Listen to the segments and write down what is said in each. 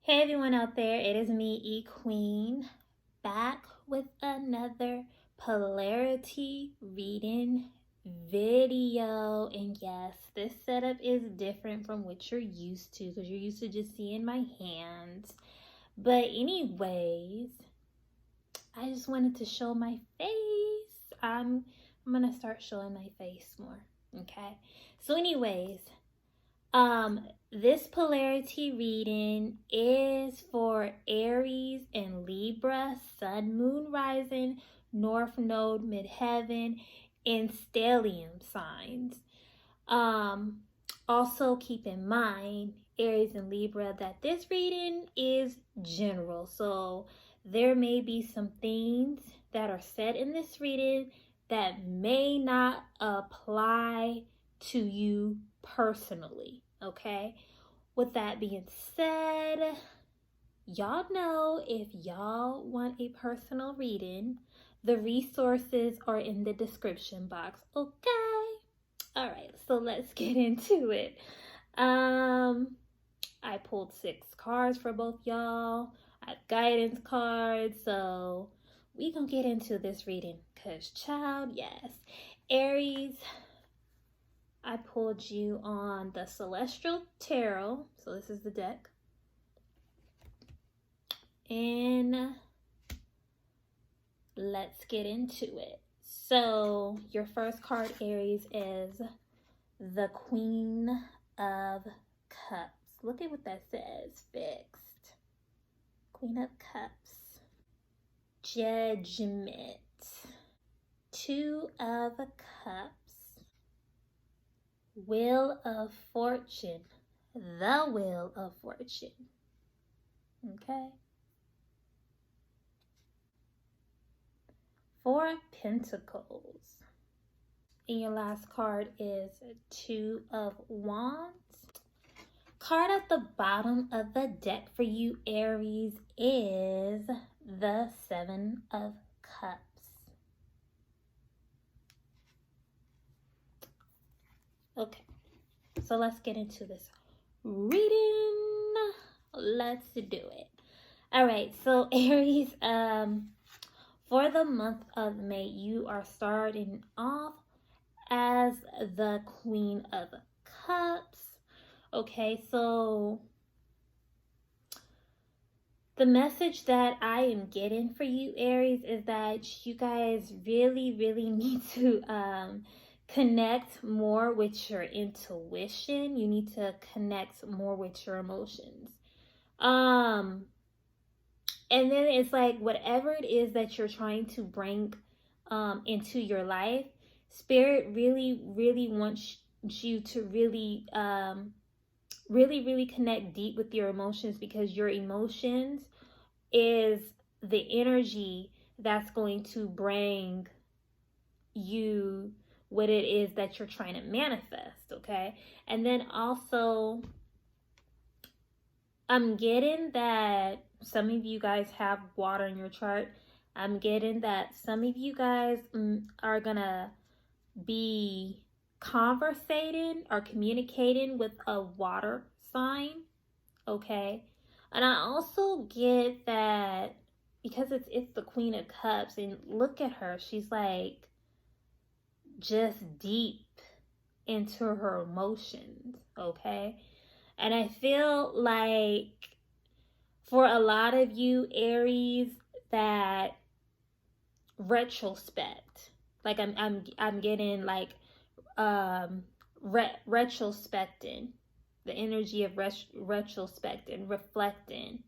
Hey everyone out there, it is me, E-Queen, back with another polarity reading video. And yes, this setup is different from what you're used to because you're used to just seeing my hands. But anyways, I just wanted to show my face. I'm gonna start showing my face more, okay? So anyways, this polarity reading is for Aries and Libra, Sun, Moon, Rising, North Node, Midheaven, and Stellium signs. Also keep in mind, Aries and Libra, that this reading is general. So there may be some things that are said in this reading that may not apply to you personally, okay? With that being said, y'all know if y'all want a personal reading, the resources are in the description box, okay? All right, so let's get into it. I pulled 6 cards for both y'all. I have guidance cards, so we gonna get into this reading, cause child, yes, Aries, I pulled you on the Celestial Tarot. So this is the deck. And let's get into it. So your first card, Aries, is the Queen of Cups. Look at what that says. Fixed. Queen of Cups. Judgment. 2 of Cups. Wheel of Fortune. The Wheel of Fortune. Okay. 4 of Pentacles. And your last card is 2 of Wands. Card at the bottom of the deck for you, Aries, is the 7 of Cups. Okay, so let's get into this reading. Let's do it. All right, so Aries, for the month of May, you are starting off as the Queen of Cups. Okay, so the message that I am getting for you, Aries, is that you guys really need to connect more with your intuition. You need to connect more with your emotions. And then it's like whatever it is that you're trying to bring into your life, Spirit really wants you to really connect deep with your emotions, because your emotions is the energy that's going to bring you what it is that you're trying to manifest, okay? And then also, I'm getting that some of you guys have water in your chart. I'm getting that some of you guys are gonna be conversating or communicating with a water sign, okay? And I also get that because it's the Queen of Cups, and look at her, she's like just deep into her emotions, okay? And I feel like for a lot of you, Aries, that retrospect, like I'm getting like retrospecting, the energy of retrospecting, reflecting.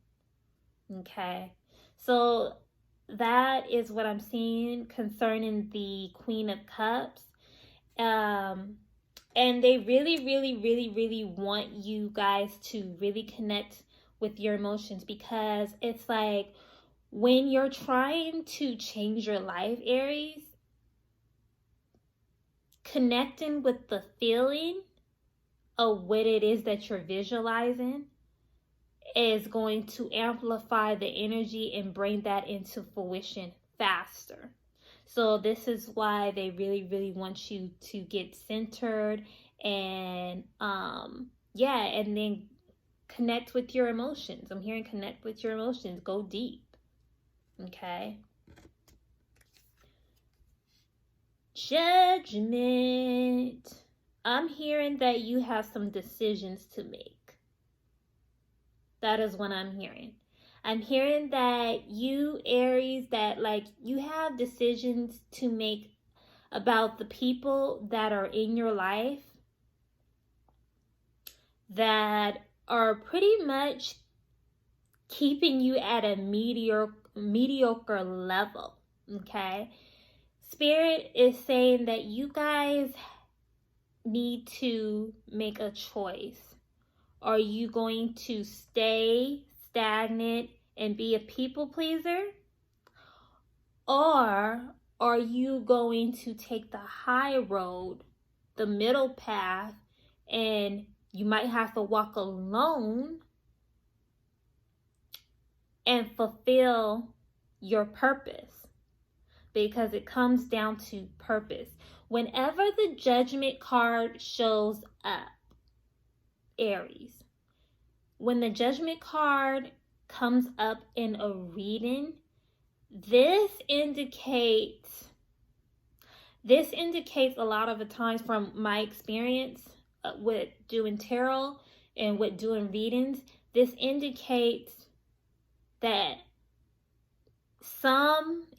Okay, so that is what I'm seeing concerning the Queen of Cups. And they really want you guys to really connect with your emotions, because it's like when you're trying to change your life, Aries, connecting with the feeling of what it is that you're visualizing is going to amplify the energy and bring that into fruition faster. So this is why they really want you to get centered and and then connect with your emotions. I'm hearing connect with your emotions. Go deep. Okay. Judgment. I'm hearing that you have some decisions to make. That is what I'm hearing. I'm hearing that you, Aries, that like you have decisions to make about the people that are in your life that are pretty much keeping you at a mediocre level. Okay. Spirit is saying that you guys need to make a choice. Are you going to stay stagnant and be a people pleaser? Or are you going to take the high road, the middle path, and you might have to walk alone and fulfill your purpose? Because it comes down to purpose. Whenever the Judgment card shows up, Aries, when the Judgment card comes up in a reading, this indicates a lot of the times from my experience with doing tarot and with doing readings, this indicates that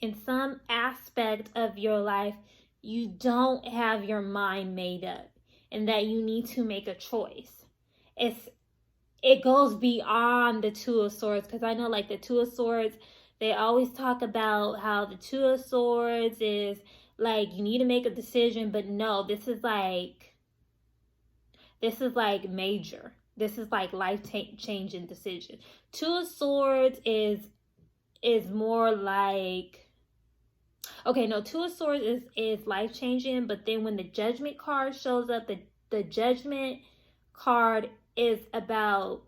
in some aspect of your life, you don't have your mind made up and that you need to make a choice. It goes beyond the Two of Swords, because I know like the Two of Swords, they always talk about how the Two of Swords is like you need to make a decision, but no, this is like major. This is like life-changing decision. Two of Swords is more like, okay, no, Two of Swords is life-changing, but then when the Judgment card shows up, the Judgment card is about,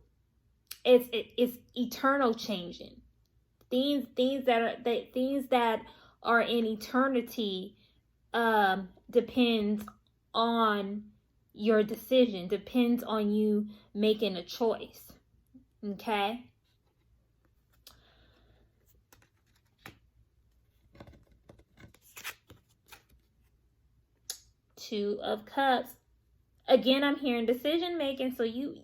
it's eternal changing. Things that are in eternity depends on your decision, depends on you making a choice. Okay? Two of Cups. Again, I'm hearing decision making, so you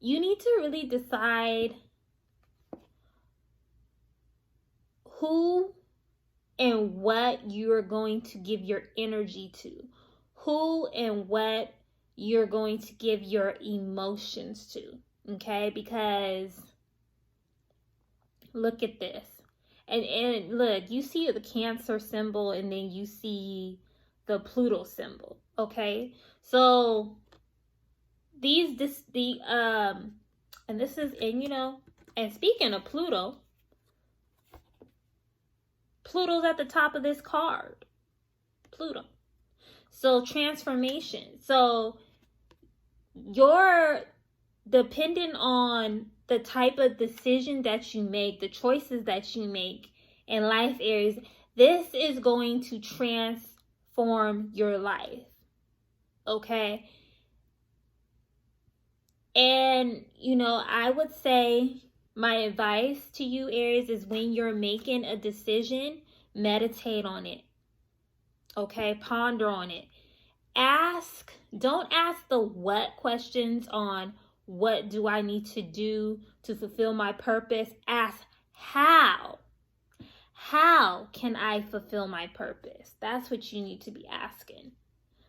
need to really decide who and what you're going to give your energy to, who and what you're going to give your emotions to. Okay, because look at this, and look, you see the Cancer symbol, and then you see the Pluto symbol. Okay, so and this is, and speaking of Pluto's at the top of this card. Pluto. So transformation. So you're dependent on the type of decision that you make, the choices that you make in life, Aries. This is going to transform your life. Okay? And, I would say my advice to you, Aries, is when you're making a decision, meditate on it. Okay? Ponder on it. Don't ask the what questions on what do I need to do to fulfill my purpose. Ask how. How can I fulfill my purpose? That's what you need to be asking.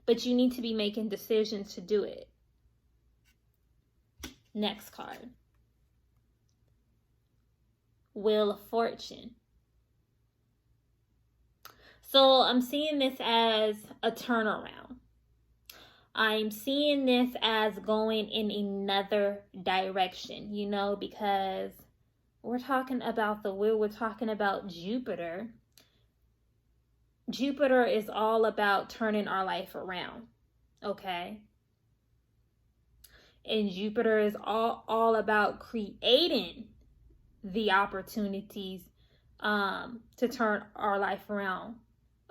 But you need to be making decisions to do it. Next card. Wheel of Fortune. So I'm seeing this as a turnaround. I'm seeing this as going in another direction, because we're talking about the wheel. We're talking about Jupiter. Jupiter is all about turning our life around. Okay? And Jupiter is all about creating the opportunities to turn our life around.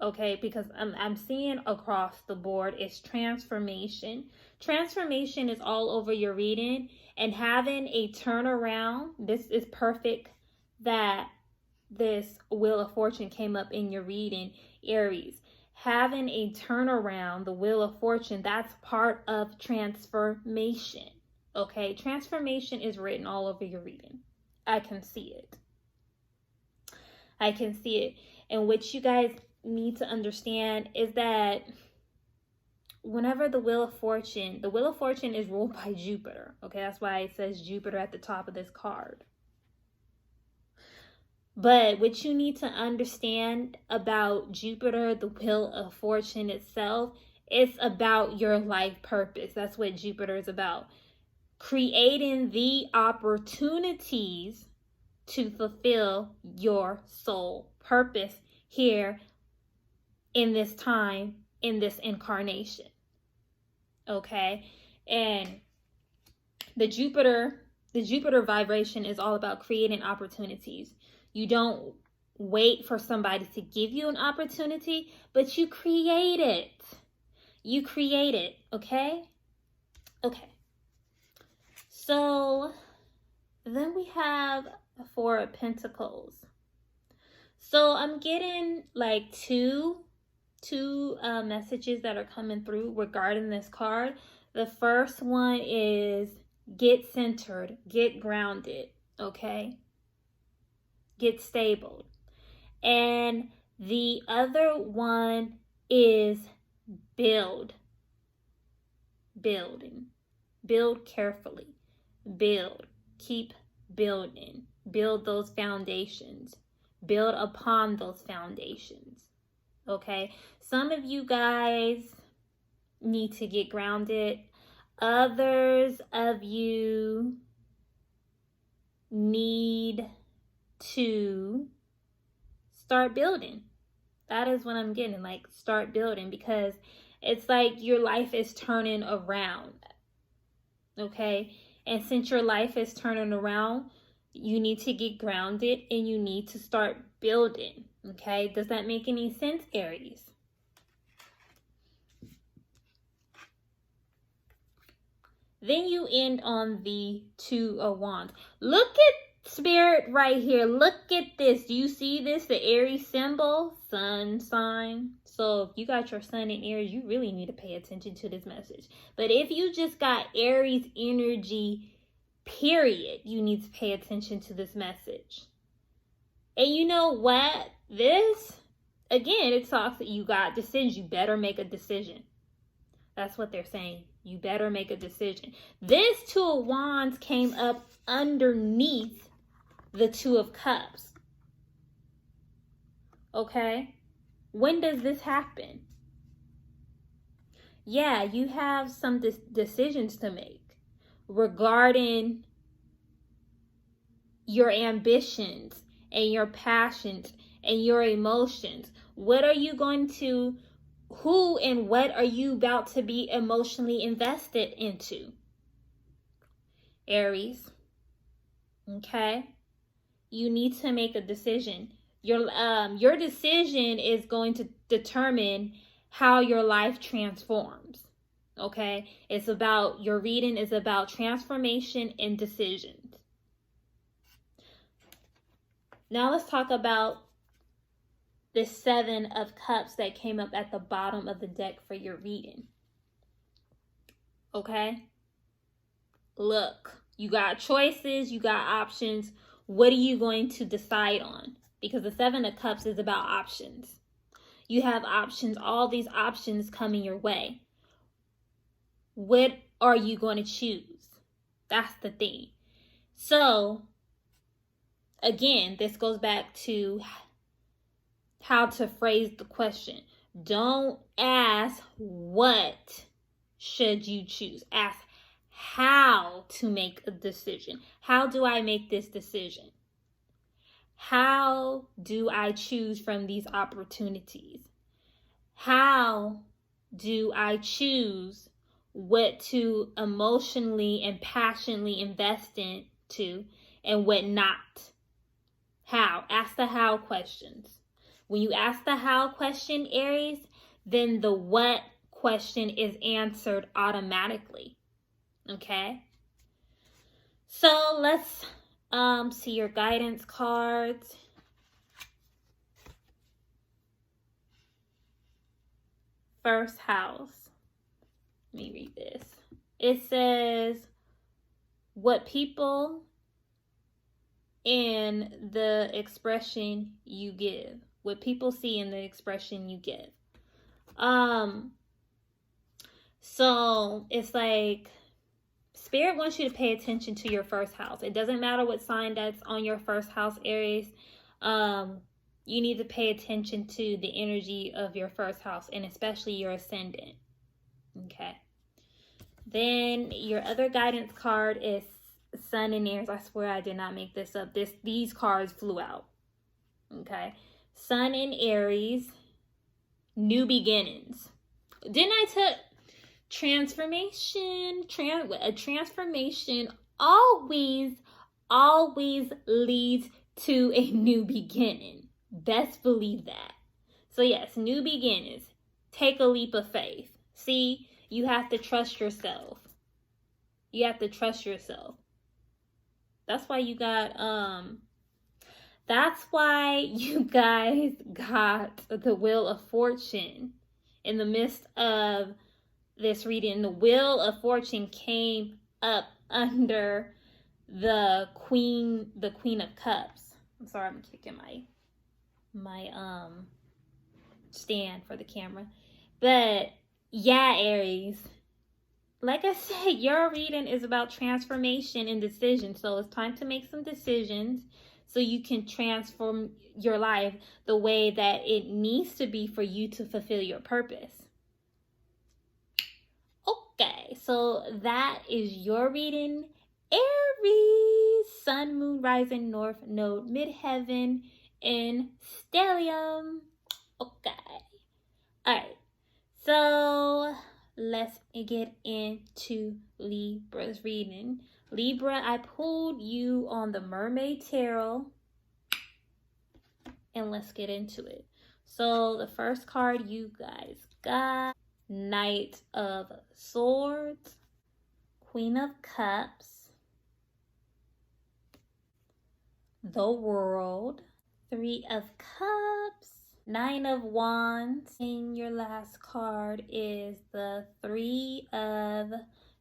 okay? Because I'm seeing across the board is transformation. Transformation is all over your reading, and having a turnaround. This is perfect that this Wheel of Fortune came up in your reading, Aries. Having a turnaround, the Wheel of Fortune, that's part of transformation. Okay, transformation is written all over your reading. I can see it. I can see it. And what you guys need to understand is that whenever the Wheel of Fortune is ruled by Jupiter. Okay, that's why it says Jupiter at the top of this card. But what you need to understand about Jupiter, the Wheel of Fortune itself, it's about your life purpose. That's what Jupiter is about. Creating the opportunities to fulfill your soul purpose here in this time, in this incarnation. Okay? And the Jupiter vibration is all about creating opportunities. You don't wait for somebody to give you an opportunity, but you create it. You create it, okay? Okay. So then we have the Four of Pentacles. So I'm getting like two messages that are coming through regarding this card. The first one is get centered, get grounded, okay? Get stable. And the other one is build. Building. Build carefully. Build. Keep building. Build those foundations. Build upon those foundations. Okay? Some of you guys need to get grounded. Others of you need to start building. That is what I'm getting, like start building, because it's like your life is turning around. Okay? And since your life is turning around, you need to get grounded and you need to start building. Okay? Does that make any sense, Aries? Then you end on the Two of Wands. Look at Spirit right here. Look at this. Do you see this? The Aries symbol, sun sign. So if you got your sun in Aries, you really need to pay attention to this message. But if you just got Aries energy, period, you need to pay attention to this message. And you know what? This, again, it talks that you got decisions. You better make a decision. That's what they're saying. You better make a decision. This Two of Wands came up underneath the Two of Cups. Okay? When does this happen? Yeah, you have some decisions to make regarding your ambitions and your passions and your emotions. What are you going to... Who and what are you about to be emotionally invested into? Aries. Okay? You need to make a decision. Your decision is going to determine how your life transforms. Okay? It's about, your reading is about transformation and decisions. Now let's talk about the Seven of Cups that came up at the bottom of the deck for your reading. Okay? Look, you got choices, you got options. What are you going to decide on? Because the Seven of Cups is about options. You have options, all these options coming your way. What are you going to choose? That's the thing. So, again, this goes back to how to phrase the question. Don't ask what should you choose. Ask how to make a decision. How do I make this decision? How do I choose from these opportunities? How do I choose what to emotionally and passionately invest into and what not? How? Ask the how questions. When you ask the how question, Aries, then the what question is answered automatically. Okay? So let's see your guidance cards. First house. Let me read this. It says, what people in the expression you give. What people see in the expression you give. So it's like Spirit wants you to pay attention to your first house. It doesn't matter what sign that's on your first house, Aries. You need to pay attention to the energy of your first house, and especially your ascendant. Okay. Then your other guidance card is Sun in Aries. I swear I did not make this up. These cards flew out. Okay. Sun in Aries. New beginnings. Didn't I tell transformation? A transformation always leads to a new beginning. Best believe that. So yes, new beginnings. Take a leap of faith. See, you have to trust yourself. You have to trust yourself. That's why you got that's why you guys got the Wheel of Fortune in the midst of this reading. The Wheel of Fortune came up under the Queen of Cups. I'm sorry, I'm kicking my stand for the camera. But yeah, Aries, like I said, your reading is about transformation and decision. So it's time to make some decisions so you can transform your life the way that it needs to be for you to fulfill your purpose. Okay, so that is your reading, Aries. Sun, Moon, Rising, North Node, Midheaven, and Stellium. Okay. Alright, so let's get into Libra's reading. Libra, I pulled you on the Mermaid Tarot, and let's get into it. So the first card you guys got, Knight of Swords, Queen of Cups, the World, Three of Cups, Nine of Wands, and your last card is the Three of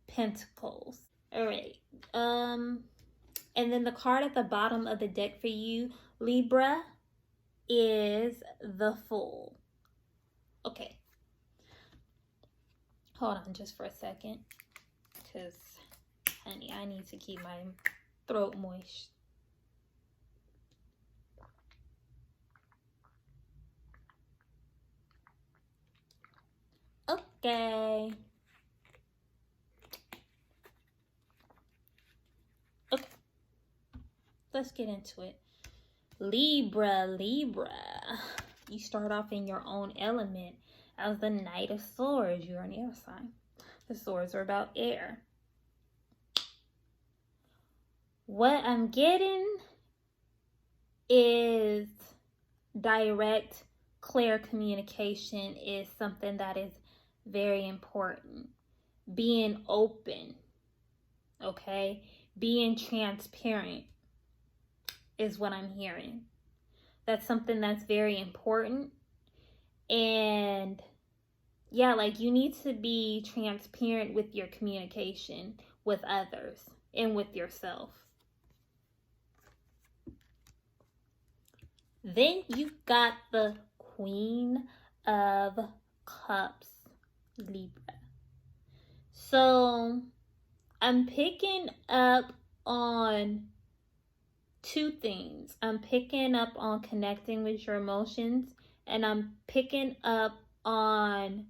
Pentacles. All right. And then the card at the bottom of the deck for you, Libra, is the Fool. Okay. Hold on just for a second, because, honey, I need to keep my throat moist. Okay. Okay. Let's get into it. Libra. You start off in your own element as the Knight of Swords. You're an air sign. The swords are about air. What I'm getting is direct, clear communication is something that is very important. Being open, okay? Being transparent is what I'm hearing. That's something that's very important. And yeah, like you need to be transparent with your communication with others and with yourself. Then you got the Queen of Cups, Libra. So I'm picking up on two things. I'm picking up on connecting with your emotions, and I'm picking up on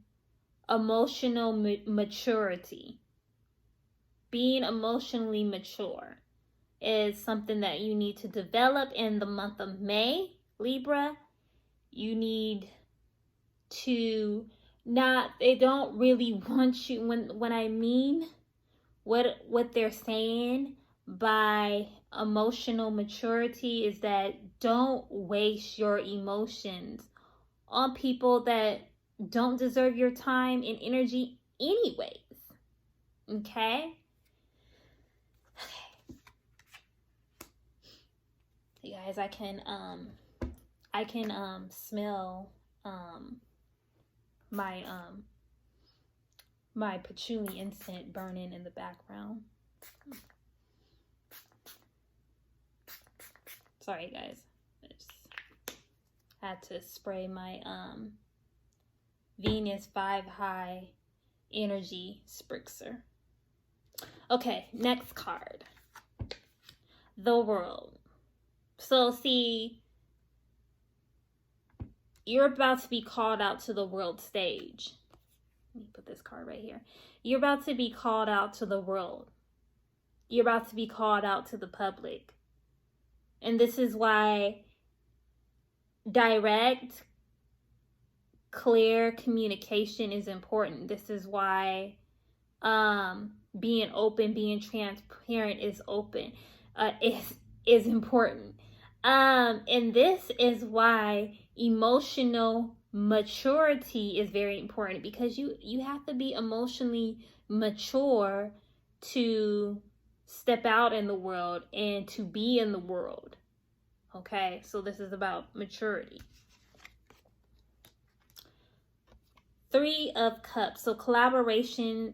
emotional maturity. Being emotionally mature is something that you need to develop in the month of May, Libra. You need to they don't really want you, when I mean what they're saying by emotional maturity is that don't waste your emotions on people that don't deserve your time and energy anyways. Okay? You guys, I can smell my patchouli incense burning in the background. Sorry guys, I just had to spray my Venus 5 high energy spritzer. Okay, next card. The World. So see, you're about to be called out to the world stage. Let me put this card right here. You're about to be called out to the world. You're about to be called out to the public. And this is why direct, clear communication is important. This is why being open, being transparent is important. And this is why emotional maturity is very important, because you have to be emotionally mature to step out in the world and to be in the world. Okay, so this is about maturity. 3 of Cups. So collaboration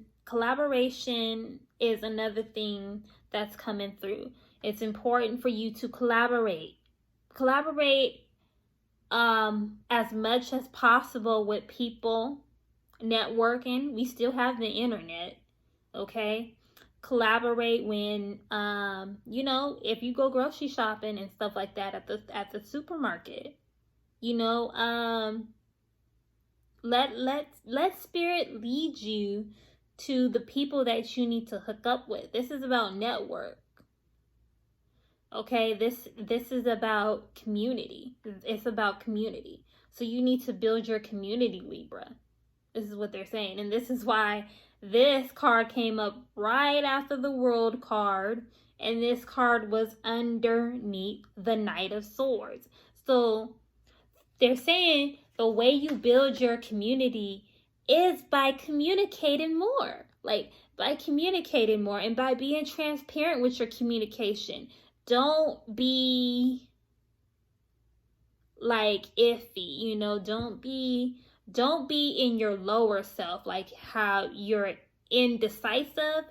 is another thing that's coming through. It's important for you to collaborate as much as possible with people. Networking. We still have the internet. Okay, collaborate when if you go grocery shopping and stuff like that at the supermarket. Let spirit lead you to the people that you need to hook up with. This is about network. Okay, this is about community. It's about community. So you need to build your community, Libra. This is what they're saying. And this is why this card came up right after the World card. And this card was underneath the Knight of Swords. So they're saying the way you build your community is by communicating more. Like, by communicating more and by being transparent with your communication. Don't be like iffy, don't be in your lower self, like how you're indecisive.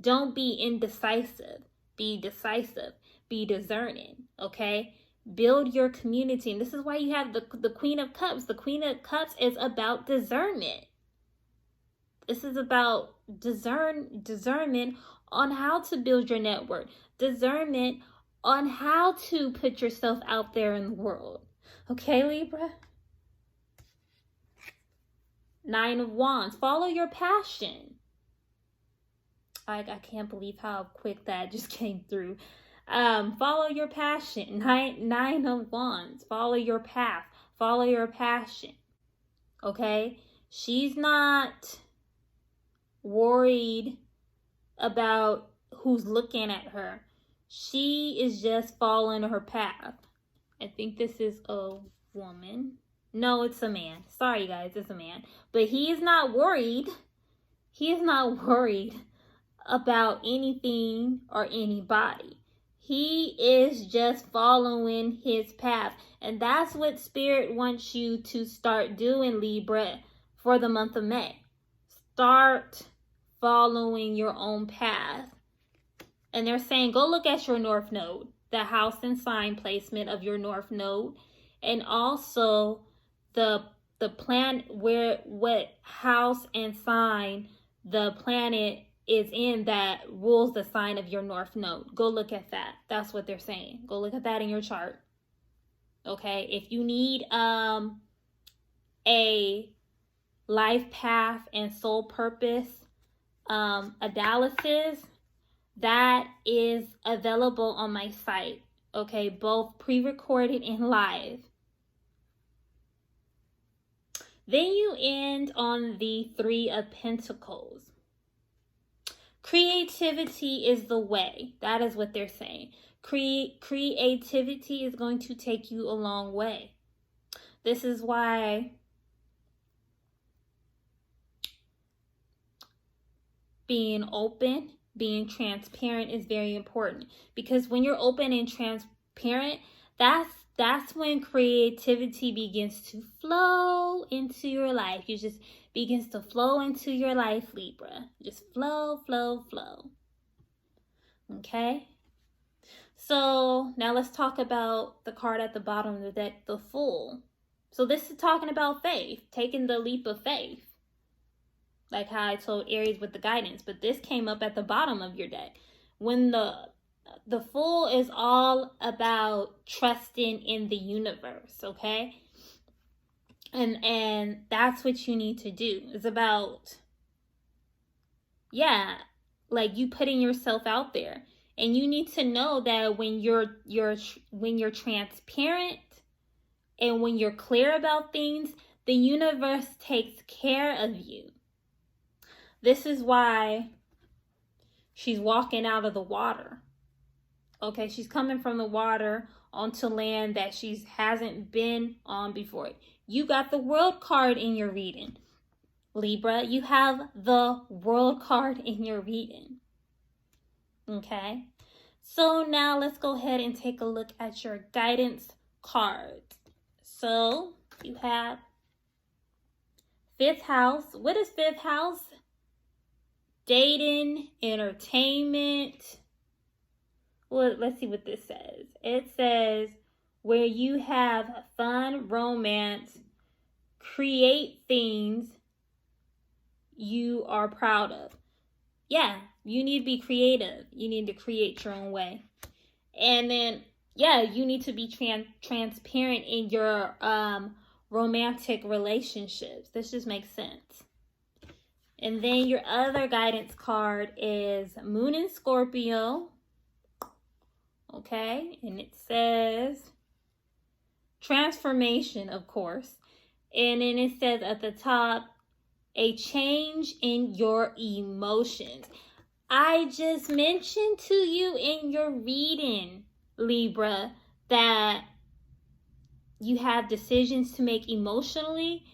Don't be indecisive. Be decisive. Be discerning, okay? Build your community. And this is why you have the Queen of Cups. The Queen of Cups is about discernment. This is about discernment on how to build your network. Discernment on how to put yourself out there in the world. Okay, Libra? 9 of Wands. Follow your passion. I can't believe how quick that just came through. Follow your passion. Nine of Wands. Follow your path. Follow your passion. Okay? She's not worried about who's looking at her. She is just following her path. I think this is a woman. No, it's a man. Sorry, guys, it's a man. But he is not worried. He is not worried about anything or anybody. He is just following his path. And that's what Spirit wants you to start doing, Libra, for the month of May. Start following your own path. And they're saying, go look at your North Node, the house and sign placement of your North Node, and also the planet, what house and sign the planet is in that rules the sign of your North Node. Go look at that. That's what they're saying. Go look at that in your chart. Okay, if you need a life path and soul purpose analysis, that is available on my site. Okay, both pre-recorded and live. Then you end on the 3 of Pentacles. Creativity is the way. That is what they're saying. Creativity is going to take you a long way. This is why being open, being transparent is very important, because when you're open and transparent, that's when creativity begins to flow into your life. You just begins to flow into your life, Libra. Just flow, flow, flow. Okay? So now let's talk about the card at the bottom of the deck, the Fool. So this is talking about faith, taking the leap of faith. Like how I told Aries with the guidance, but this came up at the bottom of your deck. When the Fool is all about trusting in the universe, okay? And that's what you need to do. It's about, yeah, like you putting yourself out there. And you need to know that when you're transparent and when you're clear about things, the universe takes care of you. This is why she's walking out of the water. Okay, she's coming from the water onto land that she hasn't been on before. You got the World card in your reading, Libra. You have the World card in your reading. Okay, so now let's go ahead and take a look at your guidance cards. So you have 5th house. What is 5th house? Dating, entertainment. Well, let's see what this says. It says where you have fun, romance, create things you are proud of. Yeah, you need to be creative. You need to create your own way. And then, yeah, you need to be transparent in your romantic relationships. This just makes sense. And then your other guidance card is Moon in Scorpio. Okay, and it says transformation, of course. And then it says at the top, a change in your emotions. I just mentioned to you in your reading, Libra, that you have decisions to make emotionally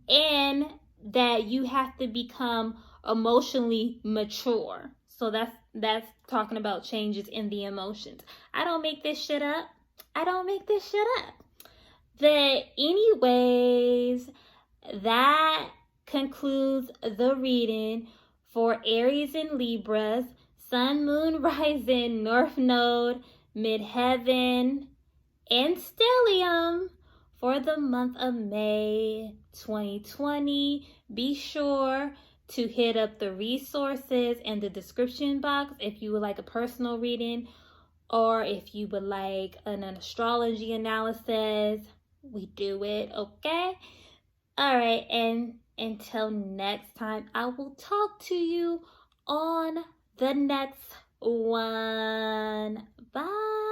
and that you have to become emotionally mature. So that's talking about changes in the emotions. I don't make this shit up. But anyways, that concludes the reading for Aries and Libras, Sun, Moon, Rising, North Node, Midheaven, and Stellium for the month of May 2020. Be sure to hit up the resources in the description box if you would like a personal reading or if you would like an astrology analysis. We do it, okay? All right, and until next time, I will talk to you on the next one. Bye.